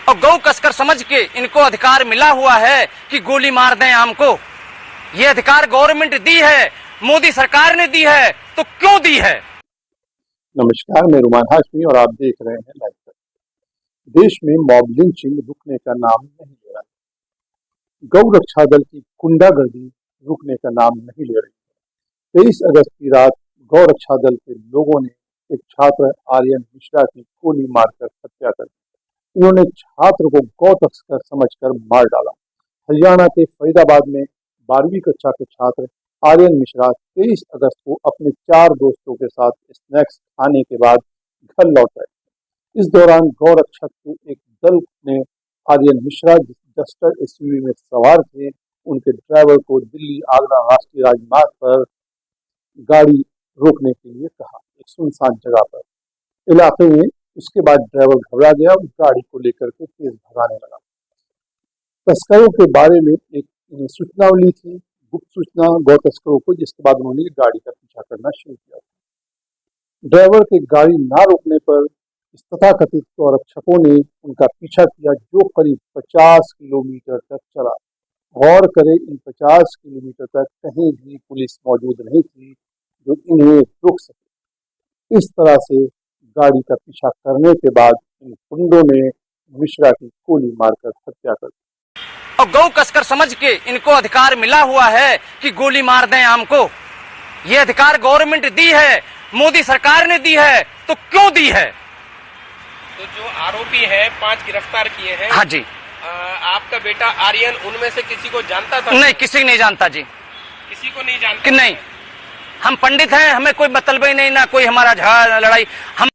और गौ कसकर समझ के इनको अधिकार मिला हुआ है कि गोली मार दें आम को। ये अधिकार गवर्नमेंट दी है, मोदी सरकार ने दी है, तो क्यों दी है? नमस्कार, मैं रुमान हाशमी और आप देख रहे हैं लाइव तक। देश में मॉब लिंचिंग रुकने का नाम नहीं ले रहा है। गौ रक्षा दल की गुंडागर्दी रुकने का नाम नहीं ले रही है। 23 अगस्त की रात गौ रक्षा दल के लोगों ने एक छात्र आर्यन मिश्रा की गोली मारकर हत्या कर दी। इन्होंने छात्र को गौ तस्कर समझकर मार डाला। हरियाणा के फरीदाबाद में 12वीं कक्षा के छात्र आर्यन मिश्रा 23 अगस्त को अपने 4 दोस्तों के साथ स्नैक्स खाने के बाद घर लौट रहे। इस दौरान गौ रक्षक के एक दल ने आर्यन मिश्रा डस्टर एसयूवी में सवार थे, उनके ड्राइवर को दिल्ली आगरा राष्ट्रीय राजमार्ग पर गाड़ी रोकने के लिए कहा, एक सुनसान जगह पर इलाके में। उसके बाद ड्राइवर घबरा गया और गाड़ी को लेकर के तेज भगाने लगा। तस्करों के बारे में एक सूचना मिली थी, गुप्त सूचना गौ तस्करों को, जिसके बाद उन्होंने गाड़ी का पीछा करना शुरू किया। ड्राइवर के गाड़ी ना रोकने पर इस तथाकथित गौ रक्षकों ने उनका पीछा किया, जो करीब 50 किलोमीटर तक चला। गौर करें, इन 50 किलोमीटर तक कहीं भी पुलिस मौजूद नहीं थी जो इन्हें रोक सके। इस तरह से गाड़ी का पीछा करने के बाद इन गुंडों ने मिश्रा की गोली मारकर हत्या कर दी। और गौ कसकर समझ के इनको अधिकार मिला हुआ है कि गोली मार दें आम को। ये अधिकार गवर्नमेंट दी है, मोदी सरकार ने दी है, तो क्यों दी है? तो जो आरोपी है 5 गिरफ्तार किए हैं। हाँ जी। आपका बेटा आर्यन उनमें से किसी को जानता था? नहीं, किसी नहीं जानता जी। किसी को नहीं जानता? नहीं, हम पंडित हैं, हमें कोई मतलब ही नहीं, ना कोई हमारा झगड़ा लड़ाई। हम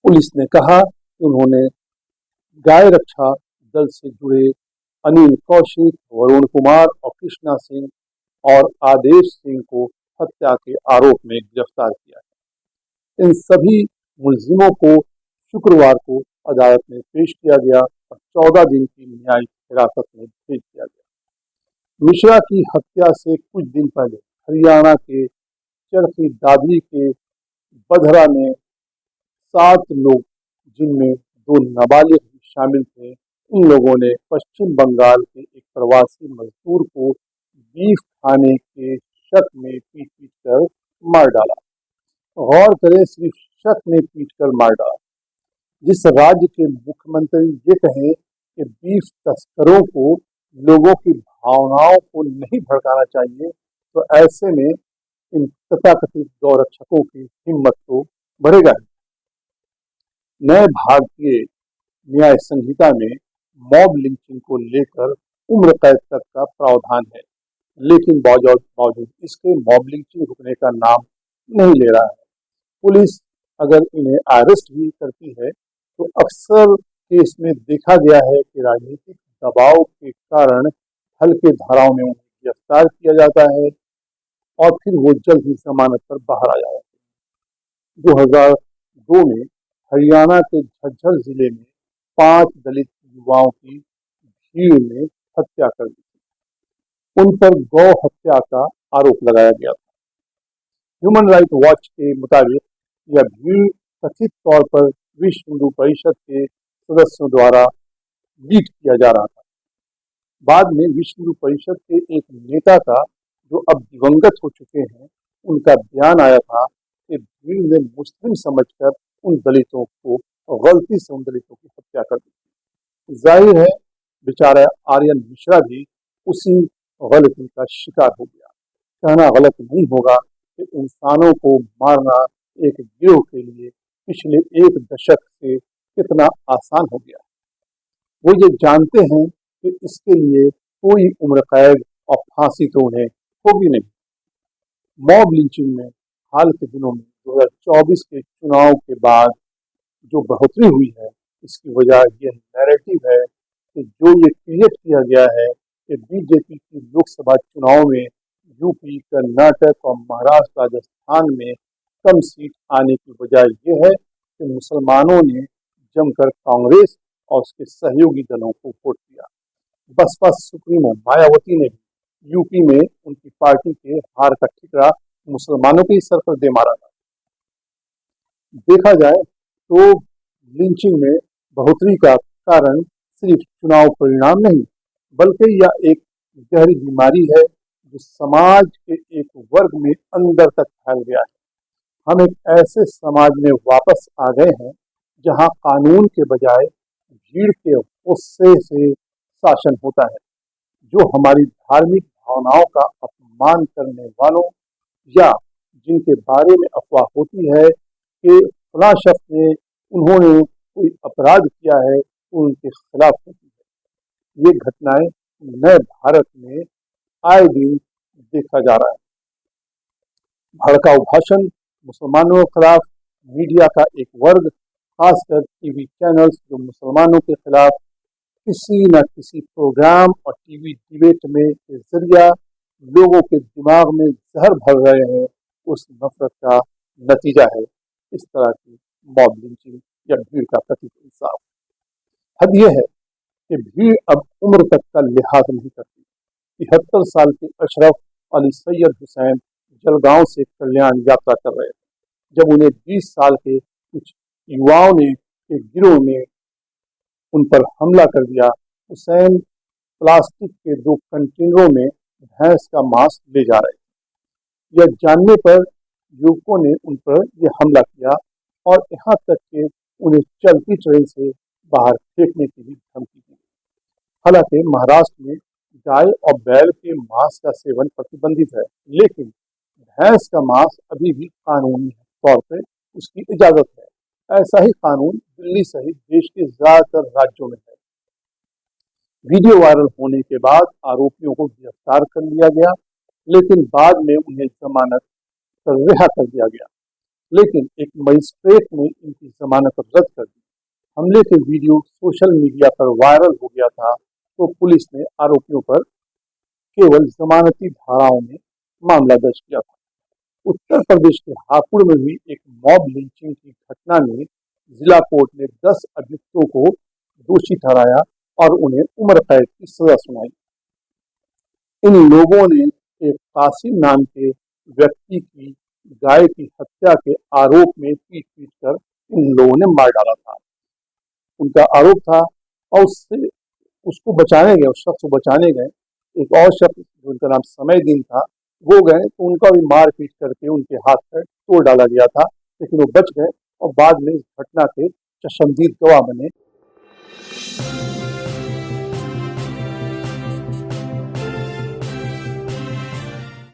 पुलिस ने कहा कि उन्होंने गाय रक्षा दल से जुड़े अनिल कौशिक, वरुण कुमार और कृष्णा सिंह और आदेश सिंह को हत्या के आरोप में गिरफ्तार किया है। इन सभी मुलजिमों को शुक्रवार को अदालत में पेश किया गया और 14 दिन की न्यायिक हिरासत में भेज दिया गया। मिश्रा की हत्या से कुछ दिन पहले हरियाणा के चरखी दादरी के बधरा में 7 लोग, जिनमें 2 नाबालिग भी शामिल थे, इन लोगों ने पश्चिम बंगाल के एक प्रवासी मजदूर को बीफ खाने के शक में पीट कर मार डाला। गौर करें, सिर्फ शक में पीट कर मार डाला। जिस राज्य के मुख्यमंत्री ये कहें कि बीफ तस्करों को लोगों की भावनाओं को नहीं भड़काना चाहिए, तो ऐसे में इन तथाकथित गौ रक्षकों की हिम्मत तो बढ़ेगा ही। नए भारतीय न्याय संहिता में मॉब लिंचिंग को लेकर उम्र कैद तक का प्रावधान है, लेकिन बावजूद इसके मॉब लिंचिंग रुकने का नाम नहीं ले रहा है। पुलिस अगर इन्हें अरेस्ट भी करती है तो अक्सर केस में देखा गया है कि राजनीतिक दबाव के कारण हल्के धाराओं में उन्हें गिरफ्तार किया जाता है और फिर वो जल्द ही जमानत पर बाहर आ जाते हैं। 2002 में हरियाणा के झज्जर जिले में 5 दलित युवाओं की भीड़ ने हत्या कर दी थी। उन पर गौ हत्या का आरोप लगाया गया था। ह्यूमन राइट वॉच के मुताबिक यह भीड़ कथित तौर पर विश्व हिंदू परिषद के सदस्यों द्वारा लीड किया जा रहा था। बाद में विश्व हिंदू परिषद के एक नेता का, जो अब दिवंगत हो चुके हैं, उनका बयान आया था कि भीड़ ने मुस्लिम समझकर उन दलितों को गलती से उन दलितों की हत्या कर दी। जाहिर है बेचारा आर्यन मिश्रा भी उसी गलती का शिकार हो गया। कहना गलत नहीं होगा कि इंसानों को मारना एक गिरोह के लिए पिछले 1 दशक से कितना आसान हो गया। वो ये जानते हैं कि इसके लिए कोई उम्र कैद और फांसी तो उन्हें होगी नहीं। मॉब लिंचिंग में हाल के दिनों में 2024 के चुनाव के बाद जो बढ़ोतरी हुई है, इसकी वजह यह नैरेटिव है कि जो ये क्रिएट किया गया है कि बीजेपी की लोकसभा चुनाव में यूपी, कर्नाटक और महाराष्ट्र, राजस्थान में कम सीट आने की वजह यह है कि मुसलमानों ने जमकर कांग्रेस और उसके सहयोगी दलों को वोट दिया। बसपा सुप्रीमो मायावती ने यूपी में उनकी पार्टी के हार का ठिकरा मुसलमानों के ही सर पर दे मारा था। देखा जाए तो लिंचिंग में बढ़ोतरी का कारण सिर्फ चुनाव परिणाम नहीं, बल्कि यह एक गहरी बीमारी है जो समाज के एक वर्ग में अंदर तक फैल गया है। हम एक ऐसे समाज में वापस आ गए हैं जहां कानून के बजाय भीड़ के गुस्से से शासन होता है, जो हमारी धार्मिक भावनाओं का अपमान करने वालों या जिनके बारे में अफवाह होती है कि फला शख्स ने उन्होंने कोई अपराध किया है तो उनके खिलाफ होती है। ये घटनाएं नए भारत में आए दिन देखा जा रहा है। भड़काऊ भाषण, मुसलमानों के खिलाफ मीडिया का एक वर्ग, खासकर टीवी चैनल्स जो मुसलमानों के खिलाफ किसी न किसी प्रोग्राम और टीवी डिबेट में के जरिया लोगों के दिमाग में जहर भर रहे हैं, उस नफरत का नतीजा है इस तरह की मॉब लिंचिंग या भीड़ का कथित इंसाफ। हद यह है कि भीड़ अब उम्र तक का लिहाज नहीं करती। 73 साल के अशरफ अली सैयद हुसैन जलगांव से कल्याण यात्रा कर रहे थे जब उन्हें 20 साल के कुछ युवाओं ने एक गिरोह ने उन पर हमला कर दिया। हुसैन प्लास्टिक के 2 कंटेनरों में भैंस का मांस ले जा रहे थे। यह जानने पर युवकों ने उन पर यह हमला किया और यहाँ तक कि उन्हें चलती ट्रेन से बाहर फेंकने की भी धमकी दी। हालांकि महाराष्ट्र में गाय और बैल के मांस का सेवन प्रतिबंधित है, लेकिन भैंस का मांस अभी भी कानूनी तौर पर उसकी इजाजत है। ऐसा ही कानून दिल्ली सहित देश के ज्यादातर राज्यों में है। वीडियो वायरल होने के बाद आरोपियों को गिरफ्तार कर लिया गया, लेकिन बाद में उन्हें जमानत पर रिहा कर दिया गया। लेकिन एक मजिस्ट्रेट ने इनकी जमानत रद्द कर दी। हमले के वीडियो सोशल मीडिया पर वायरल हो गया था, तो पुलिस ने आरोपियों पर केवल जमानती धाराओं में मामला दर्ज किया था। उत्तर प्रदेश के हापुड़ में हुई एक मॉब लिंचिंग की घटना में जिला कोर्ट ने 10 अभियुक्तों को दोषी ठहराया और उन्हें उम्र कैद की सजा सुनाई। इन लोगों ने एक कासिम नाम के व्यक्ति की गाय की हत्या के आरोप में पीट कर इन लोगों ने मार डाला था। उनका आरोप था और उसको बचाने गए, उस शख्स को बचाने गए एक और शख्स जिनका नाम समय दिन था, वो गए तो उनका भी मार पीट करके उनके हाथ पर तोड़ डाला गया था, लेकिन वो बच गए और बाद में इस घटना के चश्मदीद गवाह बने।